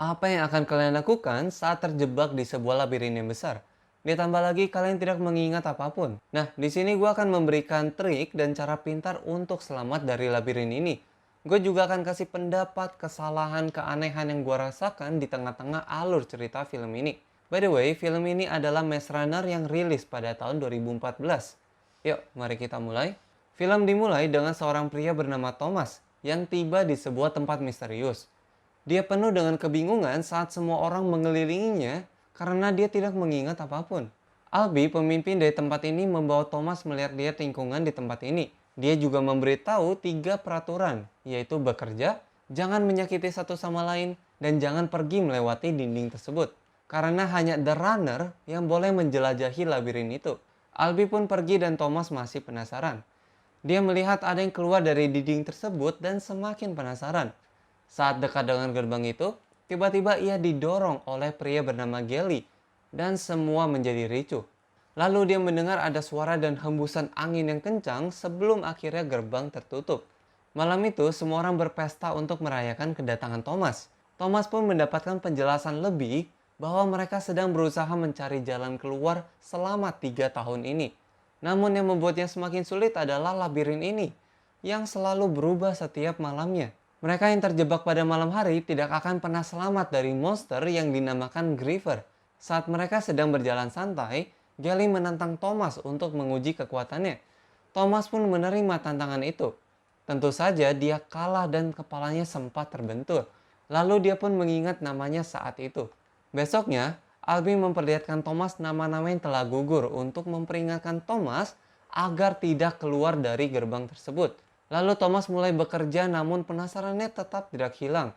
Apa yang akan kalian lakukan saat terjebak di sebuah labirin yang besar? Ditambah lagi kalian tidak mengingat apapun. Nah, di sini gue akan memberikan trik dan cara pintar untuk selamat dari labirin ini. Gue juga akan kasih pendapat, kesalahan, keanehan yang gue rasakan di tengah-tengah alur cerita film ini. By the way, film ini adalah Maze Runner yang rilis pada tahun 2014. Yuk, mari kita mulai. Film dimulai dengan seorang pria bernama Thomas yang tiba di sebuah tempat misterius. Dia penuh dengan kebingungan saat semua orang mengelilinginya karena dia tidak mengingat apapun. Albi, pemimpin dari tempat ini, membawa Thomas melihat-lihat lingkungan di tempat ini. Dia juga memberitahu 3 peraturan, yaitu bekerja, jangan menyakiti satu sama lain, dan jangan pergi melewati dinding tersebut. Karena hanya The Runner yang boleh menjelajahi labirin itu. Albi pun pergi dan Thomas masih penasaran. Dia melihat ada yang keluar dari dinding tersebut dan semakin penasaran. Saat dekat dengan gerbang itu, tiba-tiba ia didorong oleh pria bernama Gelly dan semua menjadi ricuh. Lalu dia mendengar ada suara dan hembusan angin yang kencang sebelum akhirnya gerbang tertutup. Malam itu, semua orang berpesta untuk merayakan kedatangan Thomas. Thomas pun mendapatkan penjelasan lebih bahwa mereka sedang berusaha mencari jalan keluar selama 3 tahun ini. Namun yang membuatnya semakin sulit adalah labirin ini, yang selalu berubah setiap malamnya. Mereka yang terjebak pada malam hari tidak akan pernah selamat dari monster yang dinamakan Griever. Saat mereka sedang berjalan santai, Gelly menantang Thomas untuk menguji kekuatannya. Thomas pun menerima tantangan itu. Tentu saja dia kalah dan kepalanya sempat terbentur. Lalu dia pun mengingat namanya saat itu. Besoknya, Albi memperlihatkan Thomas nama-nama yang telah gugur untuk memperingatkan Thomas agar tidak keluar dari gerbang tersebut. Lalu Thomas mulai bekerja, namun penasarannya tetap tidak hilang.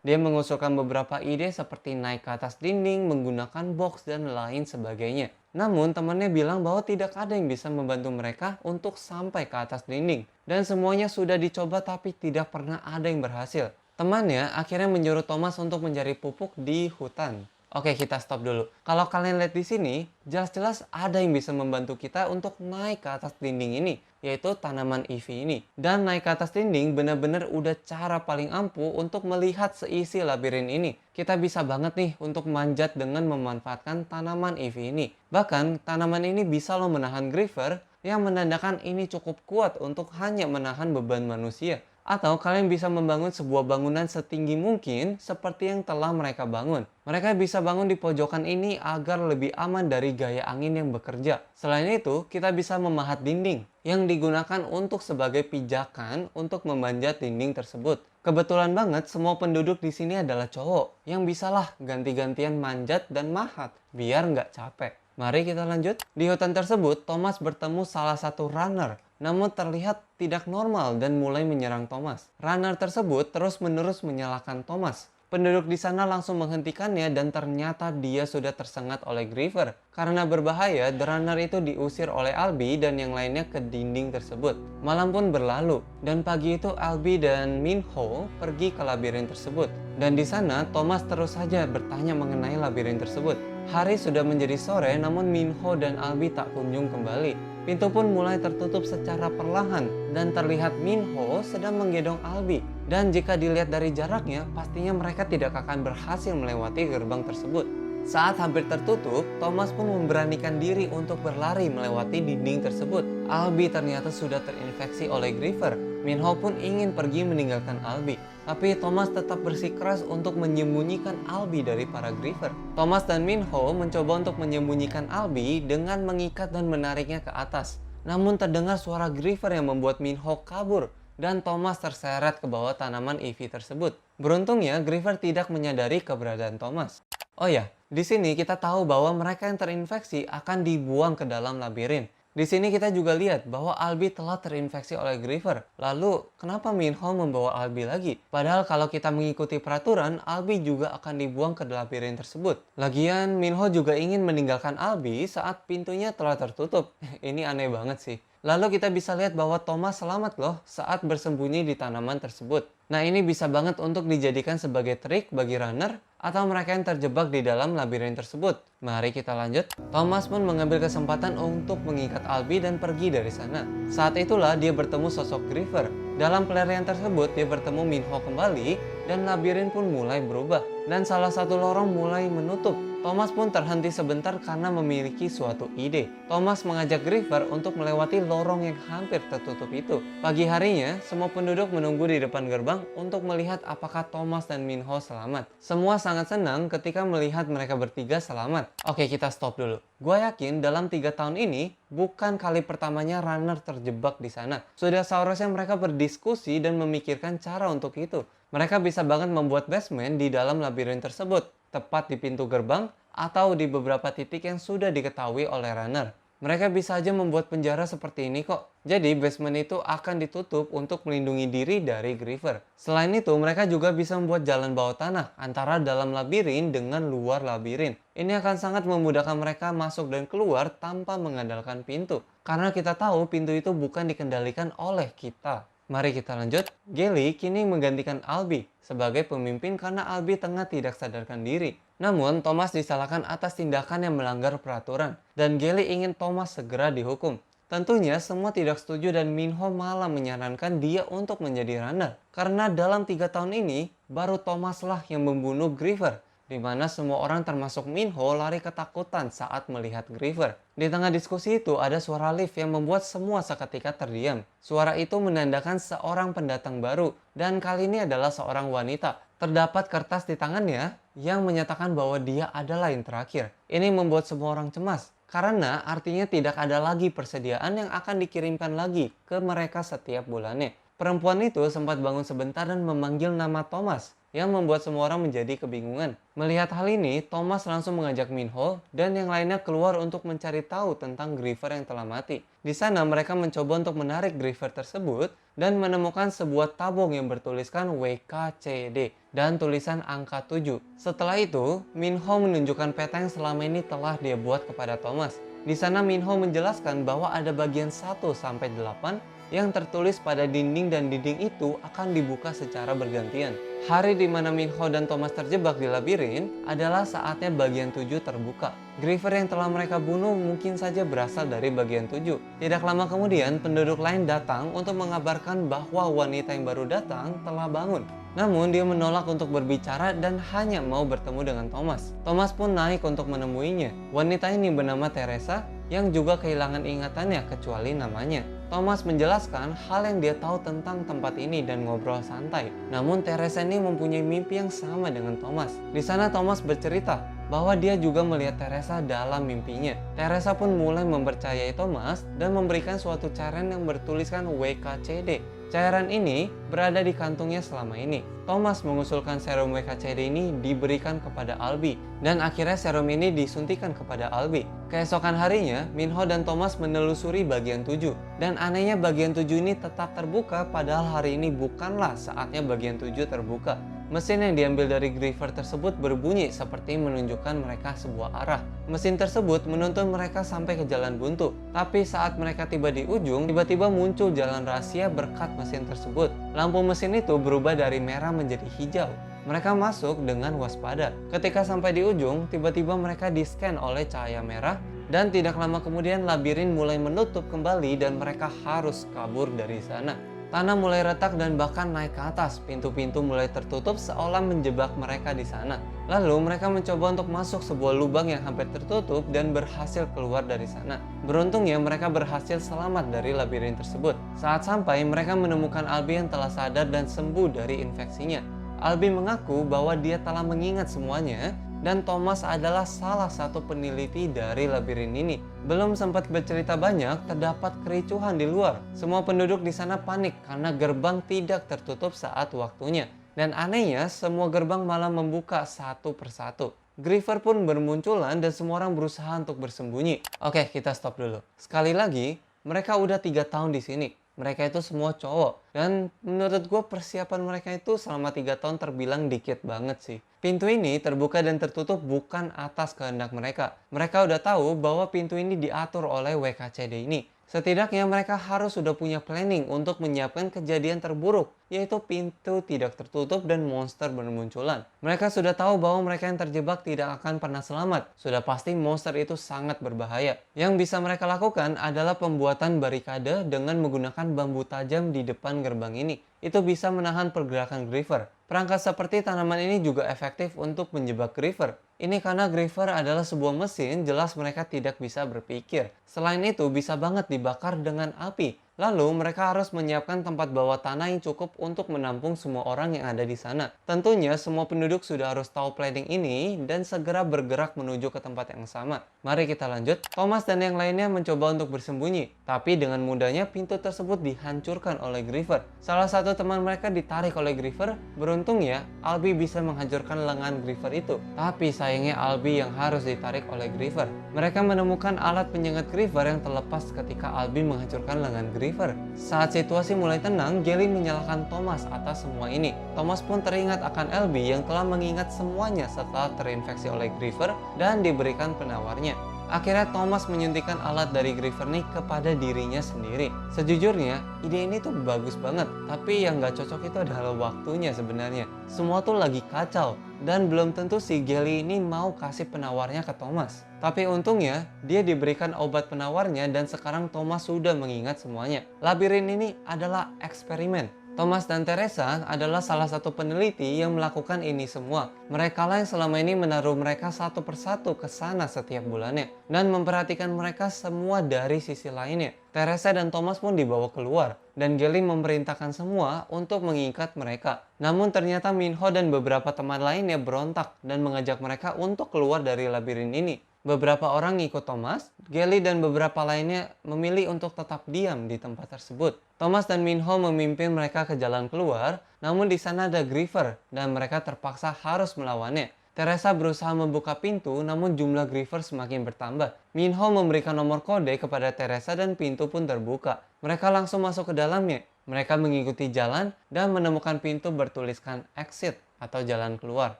Dia mengusulkan beberapa ide seperti naik ke atas dinding, menggunakan box, dan lain sebagainya. Namun temannya bilang bahwa tidak ada yang bisa membantu mereka untuk sampai ke atas dinding. Dan semuanya sudah dicoba tapi tidak pernah ada yang berhasil. Temannya akhirnya menyuruh Thomas untuk mencari pupuk di hutan. Oke, kita stop dulu. Kalau kalian lihat di sini, jelas-jelas ada yang bisa membantu kita untuk naik ke atas dinding ini, yaitu tanaman ivy ini. Dan naik ke atas dinding benar-benar udah cara paling ampuh untuk melihat seisi labirin ini. Kita bisa banget nih untuk manjat dengan memanfaatkan tanaman ivy ini. Bahkan, tanaman ini bisa loh menahan Griever, yang menandakan ini cukup kuat untuk hanya menahan beban manusia. Atau kalian bisa membangun sebuah bangunan setinggi mungkin seperti yang telah mereka bangun. Mereka bisa bangun di pojokan ini agar lebih aman dari gaya angin yang bekerja. Selain itu, kita bisa memahat dinding yang digunakan untuk sebagai pijakan untuk memanjat dinding tersebut. Kebetulan banget semua penduduk di sini adalah cowok yang bisalah ganti-gantian manjat dan mahat biar nggak capek. Mari kita lanjut. Di hutan tersebut, Thomas bertemu salah satu runner, namun terlihat tidak normal dan mulai menyerang Thomas. Runner tersebut terus-menerus menyalahkan Thomas. Penduduk di sana langsung menghentikannya dan ternyata dia sudah tersengat oleh Griever. Karena berbahaya, The Runner itu diusir oleh Albi dan yang lainnya ke dinding tersebut. Malam pun berlalu dan pagi itu Albi dan Minho pergi ke labirin tersebut. Dan di sana Thomas terus saja bertanya mengenai labirin tersebut. Hari sudah menjadi sore namun Minho dan Albi tak kunjung kembali. Pintu pun mulai tertutup secara perlahan dan terlihat Minho sedang menggendong Albi. Dan jika dilihat dari jaraknya, pastinya mereka tidak akan berhasil melewati gerbang tersebut. Saat hampir tertutup, Thomas pun memberanikan diri untuk berlari melewati dinding tersebut. Albi ternyata sudah terinfeksi oleh Griever. Minho pun ingin pergi meninggalkan Albi. Tapi Thomas tetap bersikeras untuk menyembunyikan Albi dari para Griever. Thomas dan Minho mencoba untuk menyembunyikan Albi dengan mengikat dan menariknya ke atas. Namun terdengar suara Griever yang membuat Minho kabur dan Thomas terseret ke bawah tanaman ivy tersebut. Beruntungnya Griever tidak menyadari keberadaan Thomas. Oh ya, di sini kita tahu bahwa mereka yang terinfeksi akan dibuang ke dalam labirin. Di sini kita juga lihat bahwa Albi telah terinfeksi oleh Griever. Lalu, kenapa Minho membawa Albi lagi? Padahal kalau kita mengikuti peraturan, Albi juga akan dibuang ke labirin tersebut. Lagian, Minho juga ingin meninggalkan Albi saat pintunya telah tertutup. Ini aneh banget sih. Lalu kita bisa lihat bahwa Thomas selamat loh saat bersembunyi di tanaman tersebut. Nah, ini bisa banget untuk dijadikan sebagai trik bagi runner atau mereka yang terjebak di dalam labirin tersebut. Mari kita lanjut. Thomas pun mengambil kesempatan untuk mengikat Albi dan pergi dari sana. Saat itulah dia bertemu sosok Griever. Dalam pelarian tersebut dia bertemu Minho kembali dan labirin pun mulai berubah. dan salah satu lorong mulai menutup. Thomas pun terhenti sebentar karena memiliki suatu ide. Thomas mengajak Griever untuk melewati lorong yang hampir tertutup itu. Pagi harinya, semua penduduk menunggu di depan gerbang untuk melihat apakah Thomas dan Minho selamat. Semua sangat senang ketika melihat mereka bertiga selamat. Oke, kita stop dulu. Gue yakin dalam 3 tahun ini bukan kali pertamanya runner terjebak di sana. Sudah seharusnya mereka berdiskusi dan memikirkan cara untuk itu. Mereka bisa banget membuat basement di dalam labirin tersebut, tepat di pintu gerbang atau di beberapa titik yang sudah diketahui oleh runner. Mereka bisa aja membuat penjara seperti ini kok. Jadi basement itu akan ditutup untuk melindungi diri dari Griever. Selain itu, mereka juga bisa membuat jalan bawah tanah antara dalam labirin dengan luar labirin. Ini akan sangat memudahkan mereka masuk dan keluar tanpa mengandalkan pintu. Karena kita tahu pintu itu bukan dikendalikan oleh kita. Mari kita lanjut. Gally kini menggantikan Albie sebagai pemimpin karena Albie tengah tidak sadarkan diri. Namun, Thomas disalahkan atas tindakan yang melanggar peraturan, dan Gally ingin Thomas segera dihukum. Tentunya semua tidak setuju dan Minho malah menyarankan dia untuk menjadi runner. Karena dalam 3 tahun ini, baru Thomas lah yang membunuh Griever, di mana semua orang termasuk Minho lari ketakutan saat melihat Griever. Di tengah diskusi itu ada suara lift yang membuat semua seketika terdiam. Suara itu menandakan seorang pendatang baru, dan kali ini adalah seorang wanita. Terdapat kertas di tangannya yang menyatakan bahwa dia adalah yang terakhir. Ini membuat semua orang cemas, karena artinya tidak ada lagi persediaan yang akan dikirimkan lagi ke mereka setiap bulannya. Perempuan itu sempat bangun sebentar dan memanggil nama Thomas, yang membuat semua orang menjadi kebingungan. Melihat hal ini, Thomas langsung mengajak Minho dan yang lainnya keluar untuk mencari tahu tentang Griever yang telah mati. Di sana mereka mencoba untuk menarik Griever tersebut dan menemukan sebuah tabung yang bertuliskan WKCD dan tulisan angka 7. Setelah itu, Minho menunjukkan peta yang selama ini telah dia buat kepada Thomas. Di sana Minho menjelaskan bahwa ada bagian 1 sampai 8 yang tertulis pada dinding dan dinding itu akan dibuka secara bergantian. Hari di mana Minho dan Thomas terjebak di labirin adalah saatnya bagian 7 terbuka. Griever yang telah mereka bunuh mungkin saja berasal dari bagian 7. Tidak lama kemudian, penduduk lain datang untuk mengabarkan bahwa wanita yang baru datang telah bangun. Namun dia menolak untuk berbicara dan hanya mau bertemu dengan Thomas. Thomas pun naik untuk menemuinya. Wanita ini bernama Teresa yang juga kehilangan ingatannya kecuali namanya. Thomas menjelaskan hal yang dia tahu tentang tempat ini dan ngobrol santai. Namun Teresa ini mempunyai mimpi yang sama dengan Thomas. Di sana Thomas bercerita bahwa dia juga melihat Teresa dalam mimpinya. Teresa pun mulai mempercayai Thomas dan memberikan suatu cairan yang bertuliskan WKCD. Cairan ini berada di kantungnya selama ini. Thomas mengusulkan serum WKCD ini diberikan kepada Albie, dan akhirnya serum ini disuntikan kepada Albie. Keesokan harinya, Minho dan Thomas menelusuri bagian 7, dan anehnya bagian 7 ini tetap terbuka padahal hari ini bukanlah saatnya bagian 7 terbuka. Mesin yang diambil dari Griever tersebut berbunyi seperti menunjukkan mereka sebuah arah. Mesin tersebut menuntun mereka sampai ke jalan buntu. Tapi saat mereka tiba di ujung, tiba-tiba muncul jalan rahasia berkat mesin tersebut. Lampu mesin itu berubah dari merah menjadi hijau. Mereka masuk dengan waspada. Ketika sampai di ujung, tiba-tiba mereka di-scan oleh cahaya merah. Dan tidak lama kemudian labirin mulai menutup kembali dan mereka harus kabur dari sana. Tanah mulai retak dan bahkan naik ke atas. Pintu-pintu mulai tertutup seolah menjebak mereka di sana. Lalu mereka mencoba untuk masuk sebuah lubang yang hampir tertutup dan berhasil keluar dari sana. Beruntungnya mereka berhasil selamat dari labirin tersebut. Saat sampai, mereka menemukan Albie yang telah sadar dan sembuh dari infeksinya. Albie mengaku bahwa dia telah mengingat semuanya dan Thomas adalah salah satu peneliti dari labirin ini. Belum sempat bercerita banyak, terdapat kericuhan di luar. Semua penduduk di sana panik karena gerbang tidak tertutup saat waktunya. Dan anehnya, semua gerbang malah membuka satu persatu. Griever pun bermunculan dan semua orang berusaha untuk bersembunyi. Oke, kita stop dulu. Sekali lagi, mereka udah 3 tahun di sini. Mereka itu semua cowok. Dan menurut gue persiapan mereka itu selama 3 tahun terbilang dikit banget sih. Pintu ini terbuka dan tertutup bukan atas kehendak mereka. Mereka udah tahu bahwa pintu ini diatur oleh WKCD ini. Setidaknya mereka harus sudah punya planning untuk menyiapkan kejadian terburuk, yaitu pintu tidak tertutup dan monster bermunculan. Mereka sudah tahu bahwa mereka yang terjebak tidak akan pernah selamat. Sudah pasti monster itu sangat berbahaya. Yang bisa mereka lakukan adalah pembuatan barikade dengan menggunakan bambu tajam di depan gerbang ini. itu bisa menahan pergerakan Griever. Perangkat seperti tanaman ini juga efektif untuk menjebak Griever. Ini karena Griever adalah sebuah mesin, jelas mereka tidak bisa berpikir. Selain itu, bisa banget dibakar dengan api. Lalu, mereka harus menyiapkan tempat bawah tanah yang cukup untuk menampung semua orang yang ada di sana. Tentunya, semua penduduk sudah harus tahu planning ini dan segera bergerak menuju ke tempat yang sama. Mari kita lanjut. Thomas dan yang lainnya mencoba untuk bersembunyi, tapi dengan mudahnya pintu tersebut dihancurkan oleh Griever. Salah satu teman mereka ditarik oleh Griever. Beruntung ya, Albi bisa menghancurkan lengan Griever itu. Tapi sayangnya Albi yang harus ditarik oleh Griever. Mereka menemukan alat penyengat Griever yang terlepas ketika Albi menghancurkan lengan Griever. Saat situasi mulai tenang, Gally menyalahkan Thomas atas semua ini. Thomas pun teringat akan Albi yang telah mengingat semuanya setelah terinfeksi oleh Griever dan diberikan penawarnya. Akhirnya Thomas menyuntikkan alat dari Griever nih kepada dirinya sendiri. Sejujurnya, ide ini tuh bagus banget, tapi yang gak cocok itu adalah waktunya sebenarnya. Semua tuh lagi kacau, dan belum tentu si Gally ini mau kasih penawarnya ke Thomas. Tapi untungnya, dia diberikan obat penawarnya dan sekarang Thomas sudah mengingat semuanya. Labirin ini adalah eksperimen. Thomas dan Teresa adalah salah satu peneliti yang melakukan ini semua. Mereka lah yang selama ini menaruh mereka satu persatu ke sana setiap bulannya dan memperhatikan mereka semua dari sisi lainnya. Teresa dan Thomas pun dibawa keluar dan Gally memerintahkan semua untuk mengikat mereka. Namun ternyata Minho dan beberapa teman lainnya berontak dan mengajak mereka untuk keluar dari labirin ini. Beberapa orang ngikut Thomas, Gally dan beberapa lainnya memilih untuk tetap diam di tempat tersebut. Thomas dan Minho memimpin mereka ke jalan keluar, namun di sana ada Griever dan mereka terpaksa harus melawannya. Teresa berusaha membuka pintu, namun jumlah Griever semakin bertambah. Minho memberikan nomor kode kepada Teresa dan pintu pun terbuka. Mereka langsung masuk ke dalamnya. Mereka mengikuti jalan dan menemukan pintu bertuliskan exit atau jalan keluar.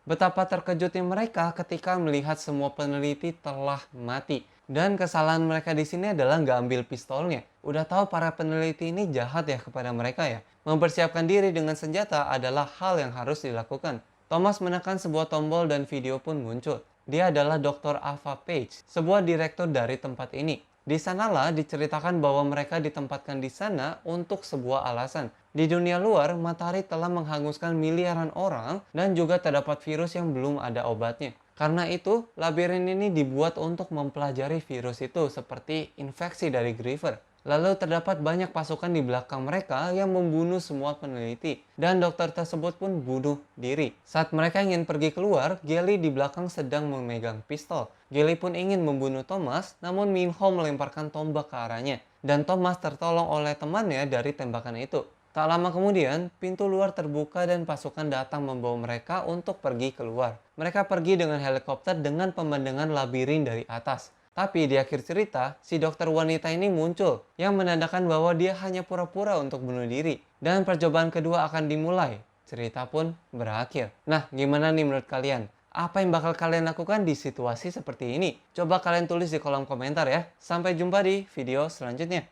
Betapa terkejutnya mereka ketika melihat semua peneliti telah mati. Dan kesalahan mereka di sini adalah nggak ambil pistolnya. Udah tahu para peneliti ini jahat ya kepada mereka ya. Mempersiapkan diri dengan senjata adalah hal yang harus dilakukan. Thomas menekan sebuah tombol dan video pun muncul. Dia adalah Dr. Ava Page, sebuah direktur dari tempat ini. Di sanalah diceritakan bahwa mereka ditempatkan di sana untuk sebuah alasan. Di dunia luar, matahari telah menghanguskan miliaran orang dan juga terdapat virus yang belum ada obatnya. Karena itu, labirin ini dibuat untuk mempelajari virus itu seperti infeksi dari Griever. Lalu terdapat banyak pasukan di belakang mereka yang membunuh semua peneliti. Dan dokter tersebut pun bunuh diri. Saat mereka ingin pergi keluar, Gally di belakang sedang memegang pistol. Gally pun ingin membunuh Thomas, namun Minho melemparkan tombak ke arahnya. Dan Thomas tertolong oleh temannya dari tembakan itu. Tak lama kemudian, pintu luar terbuka dan pasukan datang membawa mereka untuk pergi keluar. Mereka pergi dengan helikopter dengan pemandangan labirin dari atas. Tapi di akhir cerita, si dokter wanita ini muncul yang menandakan bahwa dia hanya pura-pura untuk bunuh diri. Dan percobaan kedua akan dimulai. Cerita pun berakhir. Nah, gimana nih menurut kalian? Apa yang bakal kalian lakukan di situasi seperti ini? Coba kalian tulis di kolom komentar ya. Sampai jumpa di video selanjutnya.